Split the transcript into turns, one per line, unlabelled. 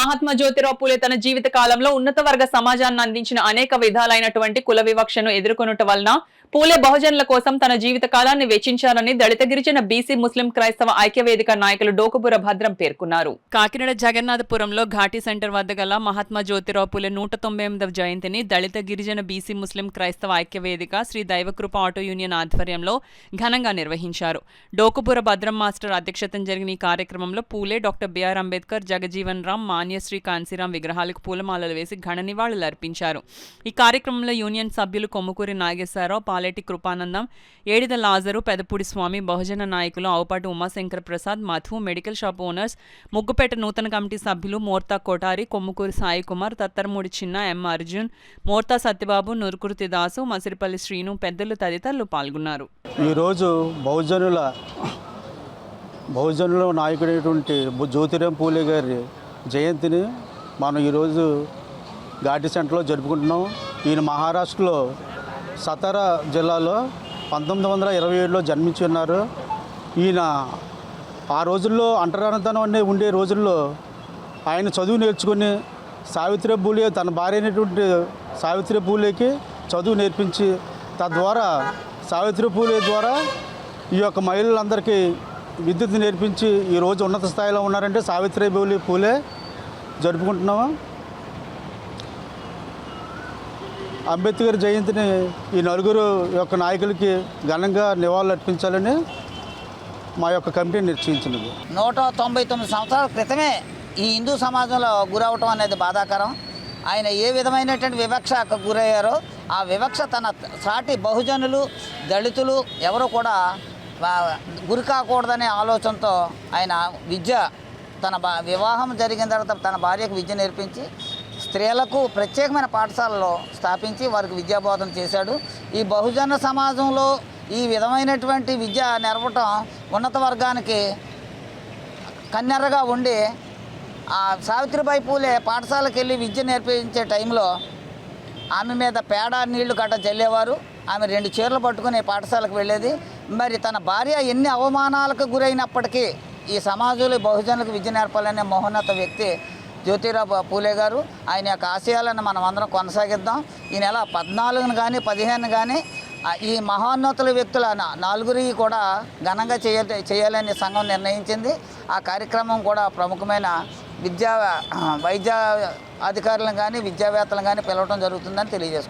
మహాత్మా జ్యోతిరావు పూలే తన జీవిత కాలంలో ఉన్నత వర్గ సమాజాన్ని అందించిన అనేక విధాలైనటువంటి కుల వివక్షను ఎదుర్కొనుట వలన పూలే బహుజనుల కోసం తన జీవిత కాలాన్ని వెచ్చించారని దళిత గిరిజన బీసీ ముస్లిం క్రైస్తవ ఐక్యవేదిక నాయకులు డోకుబుర భద్రం పేర్కొన్నారు. కాకినాడ జగన్నాథపురంలో ఘాటీ సెంటర్ వద్ద గల మహాత్మా జ్యోతిరావు పూలే 198వ జయంతిని దళిత గిరిజన బీసీ ముస్లిం క్రైస్తవ ఐక్యవేదిక శ్రీ దైవకృప ఆటో యూనియన్ ఆధ్వర్యంలో ఘనంగా నిర్వహించారు. డోకుబుర భద్రం మాస్టర్ అధ్యక్షతన జరిగిన ఈ కార్యక్రమంలో పూలే, డాక్టర్ బిఆర్ అంబేద్కర్, జగజీవన్ రామ్, మాన్యశ్రీ కాంశీరాం విగ్రహాలకు పూలమాలలు వేసి ఘన నివాళులు అర్పించారు. ఈ కార్యక్రమంలో యూనియన్ సభ్యులు కొమ్ముకూరి నాగేశ్వరరావు, పాలేటి కృపానందం, ఏడిద లాజరు, పెదపూడి స్వామి, బహుజన నాయకులు Avupati Umashankar Prasad, Madhu, medical shop owners, Muggupeta నూతన కమిటీ సభ్యులు మోర్తా కోటారి, కొమ్ముకూరి సాయి కుమార్, తత్తరమూడి చిన్న, ఎం అర్జున్, మోర్తా సత్యబాబు, నురుకుర్తి దాసు, మసిరిపల్లి శ్రీను, పెద్దలు తదితరులు పాల్గొన్నారు.
ఈరోజు బహుజనుల నాయకుడైనటువంటి జ్యోతిరావు పూలే గారి జయంతిని మనం ఈరోజు ఘాటీ సెంటర్లో జరుపుకుంటున్నాం. ఈయన మహారాష్ట్రలో సతారా జిల్లాలో 1927లో జన్మించి ఉన్నారు. ఈయన ఆ రోజుల్లో అంటరానితనం అనే ఉండే రోజుల్లో ఆయన చదువు నేర్చుకుని సావిత్రి పూలే తన భార్య అయినటువంటి సావిత్రి పూలేకి చదువు నేర్పించి తద్వారా సావిత్రి పూలే ద్వారా ఈ యొక్క మహిళలందరికీ విద్యుత్ నేర్పించి ఈరోజు ఉన్నత స్థాయిలో ఉన్నారంటే సావిత్రి పూలే జరుపుకుంటున్నాము. అంబేద్కర్ జయంతిని ఈ నలుగురు యొక్క నాయకులకి ఘనంగా నివాళులు అర్పించాలని మా యొక్క కమిటీ నిశ్చయించినది.
199 సంవత్సరాల క్రితమే ఈ హిందూ సమాజంలో గురవటం అనేది బాధాకరం. ఆయన ఏ విధమైనటువంటి వివక్షకు గురయ్యారో ఆ వివక్ష తన సాటి బహుజనులు, దళితులు ఎవరు కూడా గురి కాకూడదనే ఆలోచనతో ఆయన విద్య తన వివాహం జరిగిన తర్వాత తన భార్యకు విద్య నేర్పించి స్త్రీలకు ప్రత్యేకమైన పాఠశాలలో స్థాపించి వారికి విద్యాబోధన చేశాడు. ఈ బహుజన సమాజంలో ఈ విధమైనటువంటి విద్య నేర్పటం ఉన్నత వర్గానికి కన్నెర్రగా ఉండి ఆ సావిత్రిబాయి పూలే పాఠశాలకు వెళ్ళి విద్య నేర్పించే టైంలో ఆమె మీద పేడ నీళ్లు గట్ట జల్లేవారు. ఆమె 2 చీరలు పట్టుకుని పాఠశాలకు వెళ్ళేది. మరి తన భార్య ఎన్ని అవమానాలకు గురైనప్పటికీ ఈ సమాజంలో బహుజనులకు విద్య నేర్పాలనే మహోన్నత వ్యక్తి జ్యోతిరావు పూలే గారు. ఆయన యొక్క ఆశయాలను మనం అందరం కొనసాగిద్దాం. ఈ నెల 14 కానీ 15 కానీ ఈ మహోన్నతుల వ్యక్తుల 4 కూడా ఘనంగా చేయాలని సంఘం నిర్ణయించింది. ఆ కార్యక్రమం కూడా ప్రముఖమైన వైద్య అధికారులను కానీ విద్యావేత్తలను కానీ పిలవడం జరుగుతుందని తెలియజేసుకుంటాం.